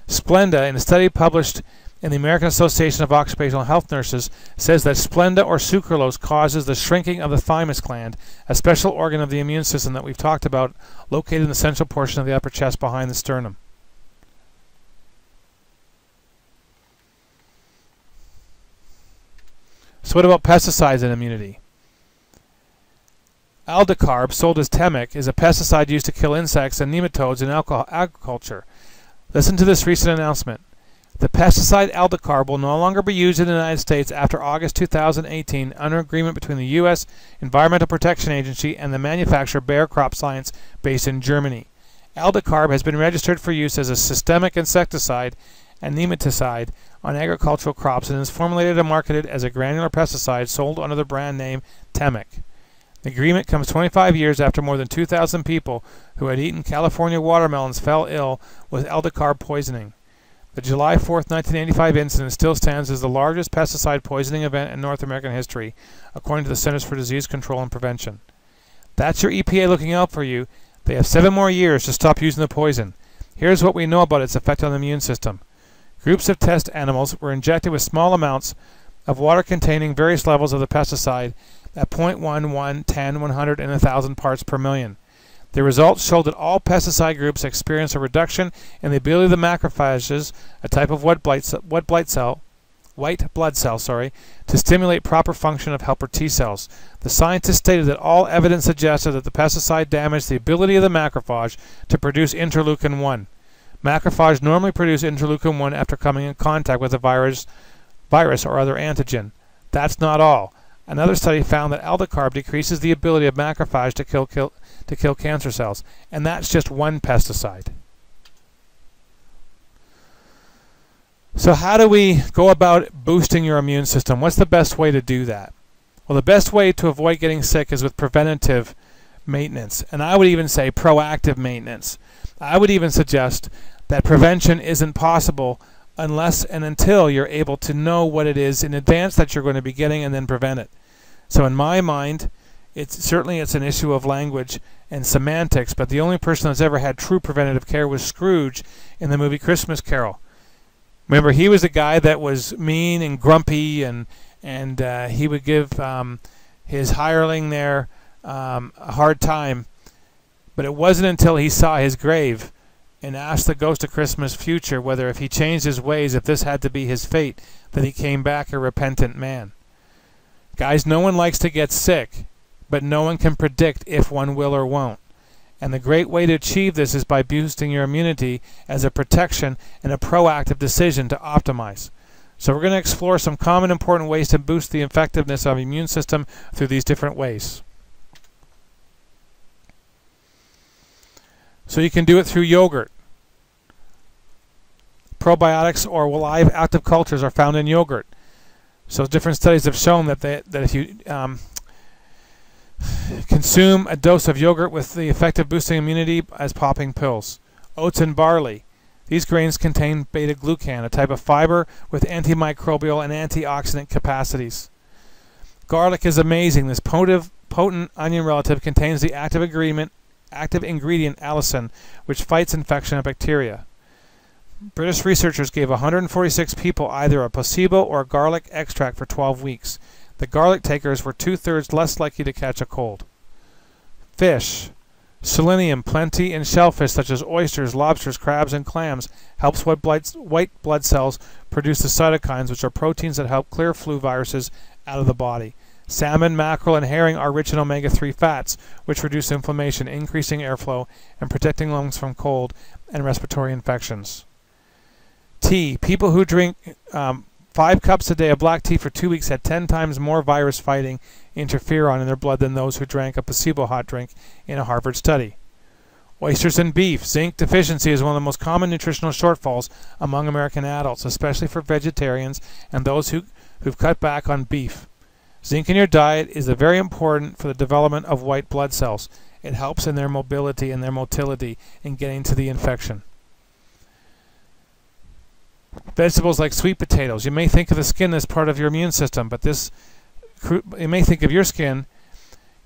Splenda, in a study published in the American Association of Occupational Health Nurses, says that Splenda or sucralose causes the shrinking of the thymus gland, a special organ of the immune system that we've talked about, located in the central portion of the upper chest behind the sternum. So what about pesticides and immunity? Aldicarb, sold as Temic, is a pesticide used to kill insects and nematodes in agriculture. Listen to this recent announcement. The pesticide Aldicarb will no longer be used in the United States after August 2018 under agreement between the U.S. Environmental Protection Agency and the manufacturer Bayer Crop Science based in Germany. Aldicarb has been registered for use as a systemic insecticide and nematicide on agricultural crops and is formulated and marketed as a granular pesticide sold under the brand name Temic. The agreement comes 25 years after more than 2,000 people who had eaten California watermelons fell ill with Aldicarb poisoning. The July 4, 1985 incident still stands as the largest pesticide poisoning event in North American history, according to the Centers for Disease Control and Prevention. That's your EPA looking out for you. They have 7 more years to stop using the poison. Here's what we know about its effect on the immune system. Groups of test animals were injected with small amounts of water containing various levels of the pesticide at 0.1, 1, 10, 100, and 1,000 parts per million. The results showed that all pesticide groups experienced a reduction in the ability of the macrophages, a type of white blood cell, to stimulate proper function of helper T cells. The scientists stated that all evidence suggested that the pesticide damaged the ability of the macrophage to produce interleukin-1. Macrophages normally produce interleukin-1 after coming in contact with a virus or other antigen. That's not all. Another study found that aldicarb decreases the ability of macrophages to kill cancer cells, and that's just one pesticide. So how do we go about boosting your immune system? What's the best way to do that? Well, the best way to avoid getting sick is with preventative maintenance, and I would even say proactive maintenance. I would even suggest that prevention isn't possible unless and until you're able to know what it is in advance that you're going to be getting and then prevent it. So in my mind, it's an issue of language and semantics, but the only person that's ever had true preventative care was Scrooge in the movie Christmas Carol. Remember, he was a guy that was mean and grumpy, and he would give his hireling there a hard time. But it wasn't until he saw his grave and asked the ghost of Christmas future whether if he changed his ways, if this had to be his fate, that he came back a repentant man. Guys, no one likes to get sick, but no one can predict if one will or won't. And the great way to achieve this is by boosting your immunity as a protection and a proactive decision to optimize. So we're going to explore some common important ways to boost the effectiveness of the immune system through these different ways. So you can do it through yogurt. Probiotics or live active cultures are found in yogurt. So different studies have shown that if you consume a dose of yogurt with the effect of boosting immunity as popping pills. Oats and barley. These grains contain beta-glucan, a type of fiber with antimicrobial and antioxidant capacities. Garlic is amazing. This potent onion relative contains the active ingredient allicin, which fights infection of bacteria. British researchers gave 146 people either a placebo or a garlic extract for 12 weeks. The garlic takers were 2/3 less likely to catch a cold. Fish. Selenium, plenty in shellfish such as oysters, lobsters, crabs, and clams, helps white blood cells produce the cytokines, which are proteins that help clear flu viruses out of the body. Salmon, mackerel, and herring are rich in omega-3 fats, which reduce inflammation, increasing airflow, and protecting lungs from cold and respiratory infections. Tea. People who drink 5 cups a day of black tea for 2 weeks had 10 times more virus-fighting interferon in their blood than those who drank a placebo hot drink in a Harvard study. Oysters and beef. Zinc deficiency is one of the most common nutritional shortfalls among American adults, especially for vegetarians and those who've cut back on beef. Zinc in your diet is very important for the development of white blood cells. It helps in their mobility and their motility in getting to the infection. Vegetables like sweet potatoes. You may think of the skin as part of your immune system, but you may think of your skin.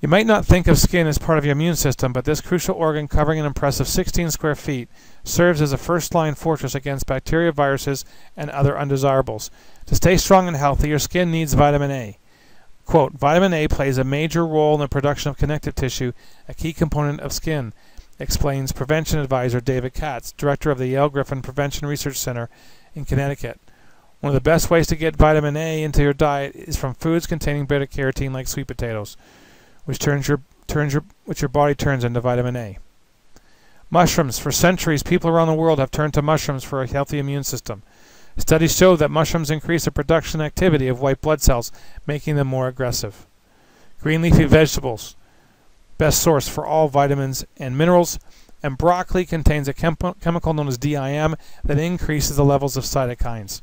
You might not think of skin as part of your immune system, but this crucial organ, covering an impressive 16 square feet, serves as a first-line fortress against bacteria, viruses, and other undesirables. To stay strong and healthy, your skin needs vitamin A. Quote, vitamin A plays a major role in the production of connective tissue, a key component of skin, explains prevention advisor David Katz, director of the Yale Griffin Prevention Research Center in Connecticut. One of the best ways to get vitamin A into your diet is from foods containing beta-carotene like sweet potatoes, which your body turns into vitamin A. Mushrooms. For centuries, people around the world have turned to mushrooms for a healthy immune system. Studies show that mushrooms increase the production activity of white blood cells, making them more aggressive. Green leafy vegetables, best source for all vitamins and minerals. And broccoli contains a chemical known as DIM that increases the levels of cytokines.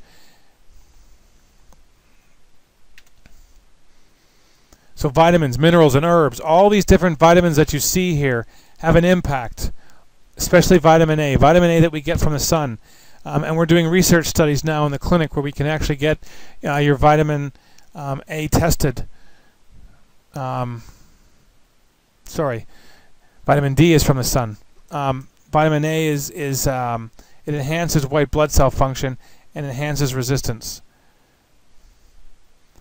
So vitamins, minerals, and herbs, all these different vitamins that you see here have an impact, especially vitamin A. Vitamin A that we get from the sun. And we're doing research studies now in the clinic where we can actually get your vitamin A tested. Vitamin D is from the sun. Vitamin A it enhances white blood cell function and enhances resistance.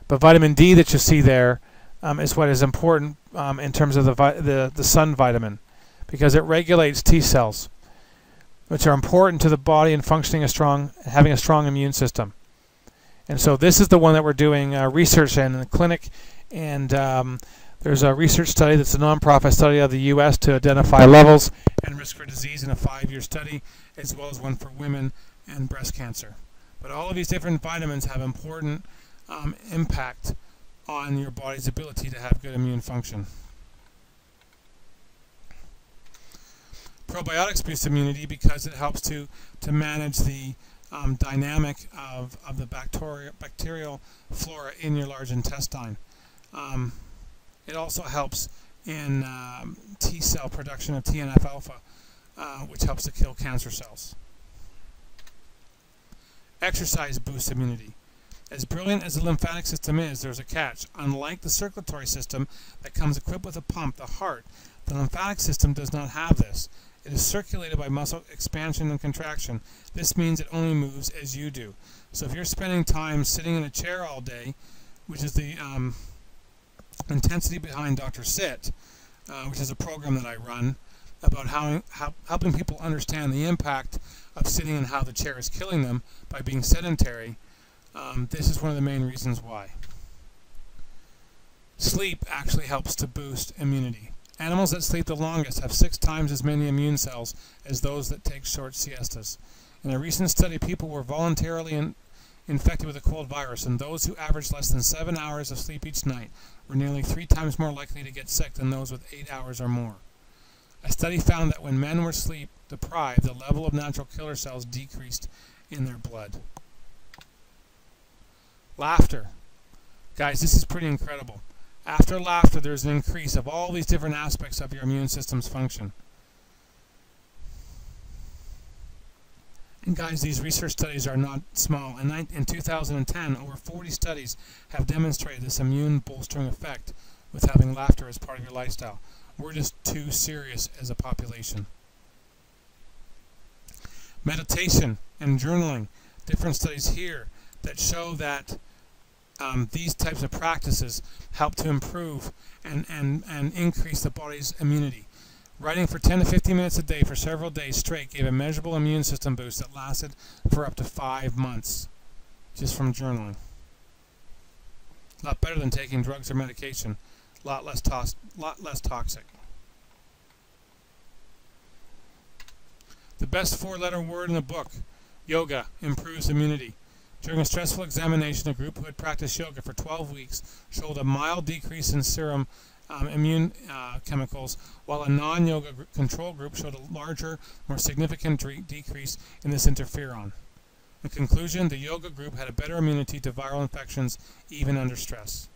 But vitamin D that you see there is what is important in terms of the sun vitamin, because it regulates T cells, which are important to the body and having a strong immune system. And so this is the one that we're doing research in the clinic, and There's a research study that's a non-profit study of the U.S. to identify levels and risk for disease in a 5-year study, as well as one for women and breast cancer. But all of these different vitamins have important impact on your body's ability to have good immune function. Probiotics boost immunity because it helps to manage the dynamic of the bacterial flora in your large intestine. It also helps in T cell production of TNF-alpha, which helps to kill cancer cells. Exercise boosts immunity. As brilliant as the lymphatic system is, there's a catch. Unlike the circulatory system that comes equipped with a pump, the heart, the lymphatic system does not have this. It is circulated by muscle expansion and contraction. This means it only moves as you do. So if you're spending time sitting in a chair all day, which is the intensity behind Dr. Sit, which is a program that I run about helping people understand the impact of sitting and how the chair is killing them by being sedentary, this is one of the main reasons why. Sleep actually helps to boost immunity. Animals that sleep the longest have 6 times as many immune cells as those that take short siestas. In a recent study, people were voluntarily infected with a cold virus, and those who averaged less than 7 hours of sleep each night were nearly 3 times more likely to get sick than those with 8 hours or more. A study found that when men were sleep deprived, the level of natural killer cells decreased in their blood. Laughter. Guys, this is pretty incredible. After laughter, there's an increase of all these different aspects of your immune system's function. And guys, these research studies are not small. In 2010, over 40 studies have demonstrated this immune bolstering effect with having laughter as part of your lifestyle. We're just too serious as a population. Meditation and journaling. Different studies here that show that these types of practices help to improve and increase the body's immunity. Writing for 10 to 15 minutes a day for several days straight gave a measurable immune system boost that lasted for up to 5 months, just from journaling. A lot better than taking drugs or medication. A lot less toxic. The best 4-letter word in the book, yoga, improves immunity. During a stressful examination, a group who had practiced yoga for 12 weeks showed a mild decrease in serum immune chemicals, while a non-yoga control group showed a larger, more significant decrease in this interferon. In conclusion, the yoga group had a better immunity to viral infections even under stress.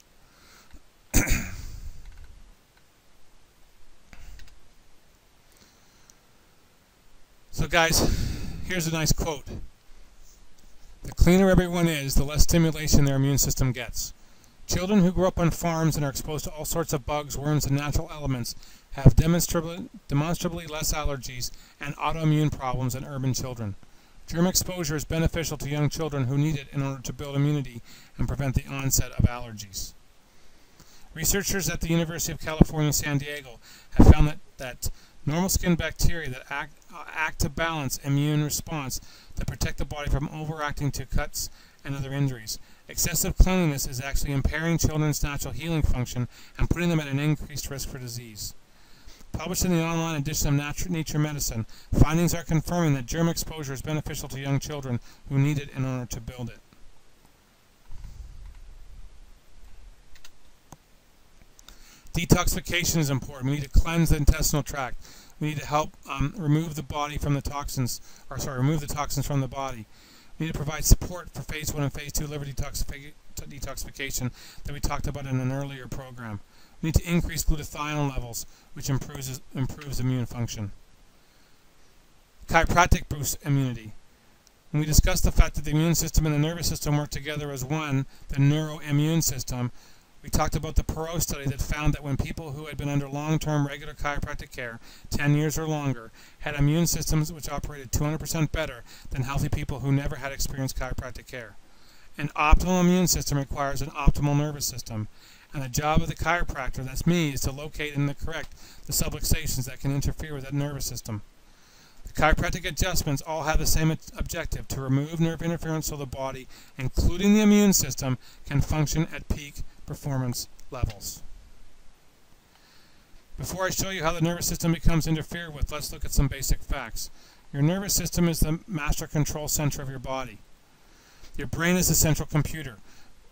So guys, here's a nice quote. The cleaner everyone is, the less stimulation their immune system gets. Children who grow up on farms and are exposed to all sorts of bugs, worms, and natural elements have demonstrably less allergies and autoimmune problems than urban children. Germ exposure is beneficial to young children who need it in order to build immunity and prevent the onset of allergies. Researchers at the University of California, San Diego have found that normal skin bacteria that act to balance immune response to protect the body from overacting to cuts and other injuries. Excessive cleanliness is actually impairing children's natural healing function and putting them at an increased risk for disease. Published in the online edition of Nature Medicine, findings are confirming that germ exposure is beneficial to young children who need it in order to build it. Detoxification is important. We need to cleanse the intestinal tract. We need to help remove the toxins from the body. We need to provide support for phase 1 and phase 2 liver detoxification that we talked about in an earlier program. We need to increase glutathione levels, which improves immune function. Chiropractic boosts immunity. When we discussed the fact that the immune system and the nervous system work together as one, the neuroimmune system, we talked about the Perot study that found that when people who had been under long-term regular chiropractic care, 10 years or longer, had immune systems which operated 200% better than healthy people who never had experienced chiropractic care. An optimal immune system requires an optimal nervous system, and the job of the chiropractor, that's me, is to locate and correct the subluxations that can interfere with that nervous system. The chiropractic adjustments all have the same objective, to remove nerve interference so the body, including the immune system, can function at peak performance levels. Before I show you how the nervous system becomes interfered with, let's look at some basic facts. Your nervous system is the master control center of your body. Your brain is the central computer.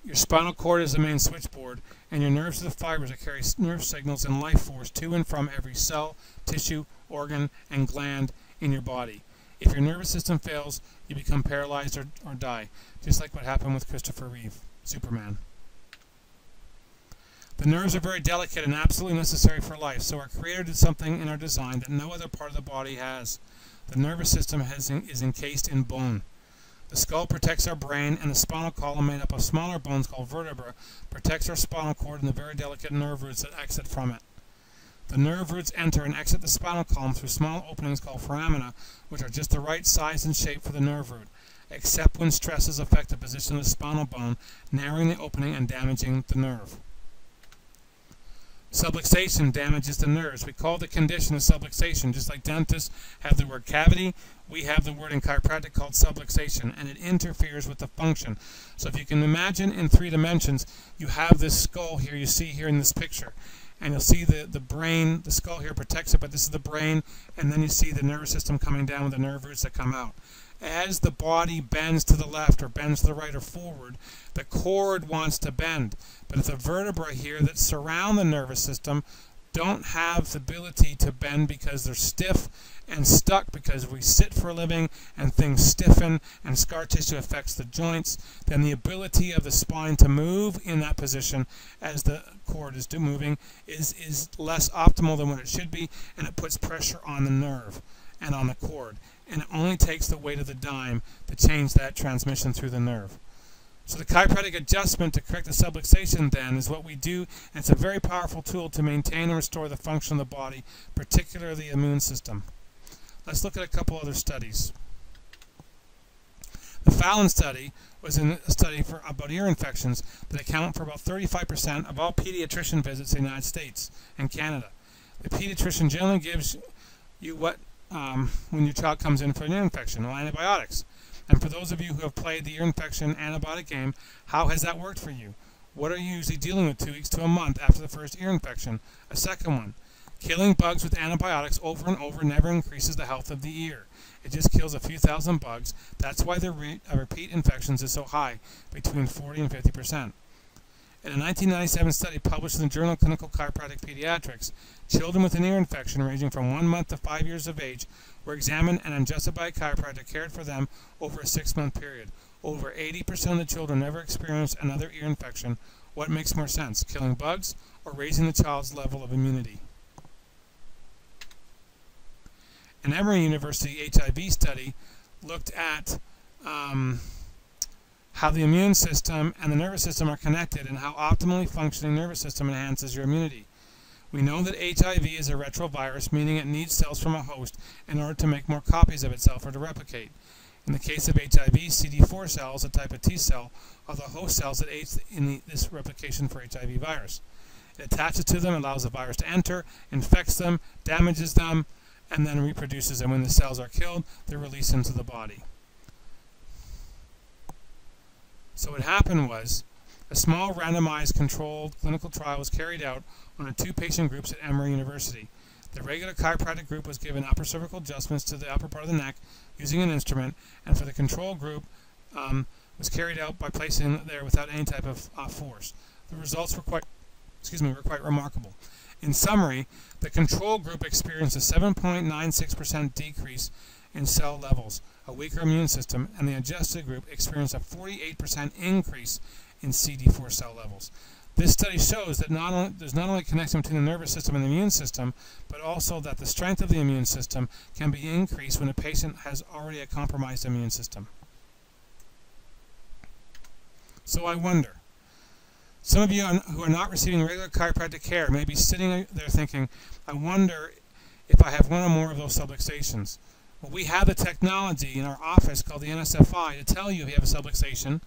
Your spinal cord is the main switchboard, and your nerves are the fibers that carry nerve signals and life force to and from every cell, tissue, organ, and gland in your body. If your nervous system fails, you become paralyzed or die, just like what happened with Christopher Reeve, Superman. The nerves are very delicate and absolutely necessary for life, so our Creator did something in our design that no other part of the body has. The nervous system is encased in bone. The skull protects our brain, and the spinal column, made up of smaller bones called vertebra, protects our spinal cord and the very delicate nerve roots that exit from it. The nerve roots enter and exit the spinal column through small openings called foramina, which are just the right size and shape for the nerve root, except when stresses affect the position of the spinal bone, narrowing the opening and damaging the nerve. Subluxation damages the nerves. We call the condition of subluxation. Just like dentists have the word cavity, we have the word in chiropractic called subluxation, and it interferes with the function. So if you can imagine in 3 dimensions, you have this skull here, you see here in this picture, and you'll see the brain, the skull here protects it, but this is the brain, and then you see the nervous system coming down with the nerve roots that come out. As the body bends to the left or bends to the right or forward, the cord wants to bend. But if the vertebrae here that surround the nervous system don't have the ability to bend because they're stiff and stuck, because we sit for a living and things stiffen and scar tissue affects the joints, then the ability of the spine to move in that position as the cord is moving is less optimal than what it should be, and it puts pressure on the nerve and on the cord. And it only takes the weight of the dime to change that transmission through the nerve. So the chiropractic adjustment to correct the subluxation then is what we do, and it's a very powerful tool to maintain and restore the function of the body, particularly the immune system. Let's look at a couple other studies. The Fallon study was a study about ear infections that account for about 35% of all pediatrician visits in the United States and Canada. The pediatrician generally gives you what when your child comes in for an ear infection, well, antibiotics. And for those of you who have played the ear infection antibiotic game, how has that worked for you? What are you usually dealing with 2 weeks to a month after the first ear infection? A second one. Killing bugs with antibiotics over and over never increases the health of the ear. It just kills a few thousand bugs. That's why the rate of repeat infections is so high, between 40 and 50%. In a 1997 study published in the Journal of Clinical Chiropractic Pediatrics, children with an ear infection ranging from 1 month to 5 years of age were examined and adjusted by a chiropractor cared for them over a 6-month period. Over 80% of the children never experienced another ear infection. What makes more sense, killing bugs or raising the child's level of immunity? An Emory University HIV study looked at how the immune system and the nervous system are connected and how optimally functioning nervous system enhances your immunity. We know that HIV is a retrovirus, meaning it needs cells from a host in order to make more copies of itself or to replicate. In the case of HIV, CD4 cells, a type of T cell, are the host cells that aid in this replication for HIV virus. It attaches to them, allows the virus to enter, infects them, damages them, and then reproduces. And when the cells are killed, they're released into the body. So what happened was, a small randomized controlled clinical trial was carried out on the 2 patient groups at Emory University. The regular chiropractic group was given upper cervical adjustments to the upper part of the neck using an instrument, and for the control group was carried out by placing there without any type of force. The results were quite remarkable. In summary, the control group experienced a 7.96% decrease in cell levels, a weaker immune system, and the adjusted group experienced a 48% increase in CD4 cell levels. This study shows that there's not only a connection between the nervous system and the immune system, but also that the strength of the immune system can be increased when a patient has already a compromised immune system. So I wonder, some of you who are not receiving regular chiropractic care may be sitting there thinking, I wonder if I have one or more of those subluxations. Well, we have the technology in our office called the NSFI to tell you if you have a subluxation.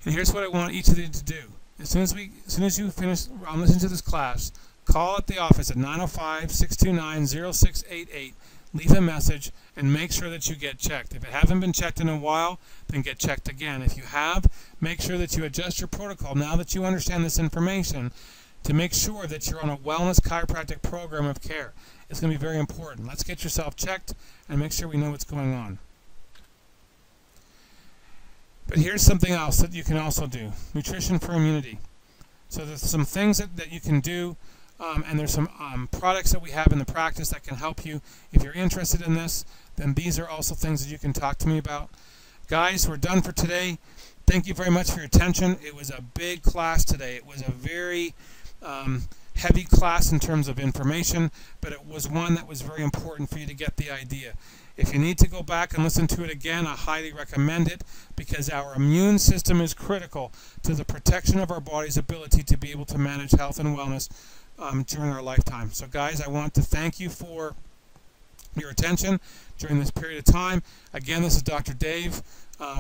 And here's what I want each of you to do. As soon as you finish listening to this class, call at the office at 905-629-0688, leave a message, and make sure that you get checked. If it hasn't been checked in a while, then get checked again. If you have, make sure that you adjust your protocol now that you understand this information to make sure that you're on a wellness chiropractic program of care. It's going to be very important. Let's get yourself checked and make sure we know what's going on. But here's something else that you can also do. Nutrition for immunity. So there's some things that you can do, and there's some products that we have in the practice that can help you. If you're interested in this, then these are also things that you can talk to me about. Guys, we're done for today. Thank you very much for your attention. It was a big class today. It was a very heavy class in terms of information, but it was one that was very important for you to get the idea. If you need to go back and listen to it again, I highly recommend it, because our immune system is critical to the protection of our body's ability to be able to manage health and wellness during our lifetime. So guys, I want to thank you for your attention during this period of time. Again, this is Dr. Dave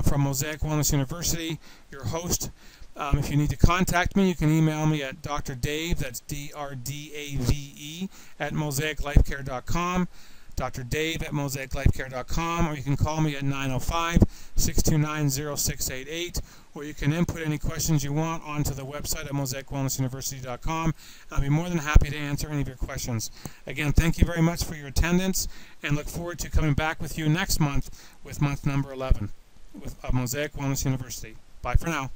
from Mosaic Wellness University, your host. If you need to contact me, you can email me at Dr. Dave, that's D-R-D-A-V-E, at mosaiclifecare.com. Dr. Dave at mosaiclifecare.com, or you can call me at 905-629-0688, or you can input any questions you want onto the website at mosaicwellnessuniversity.com. I'll be more than happy to answer any of your questions. Again, thank you very much for your attendance, and look forward to coming back with you next month with month number 11 of Mosaic Wellness University. Bye for now.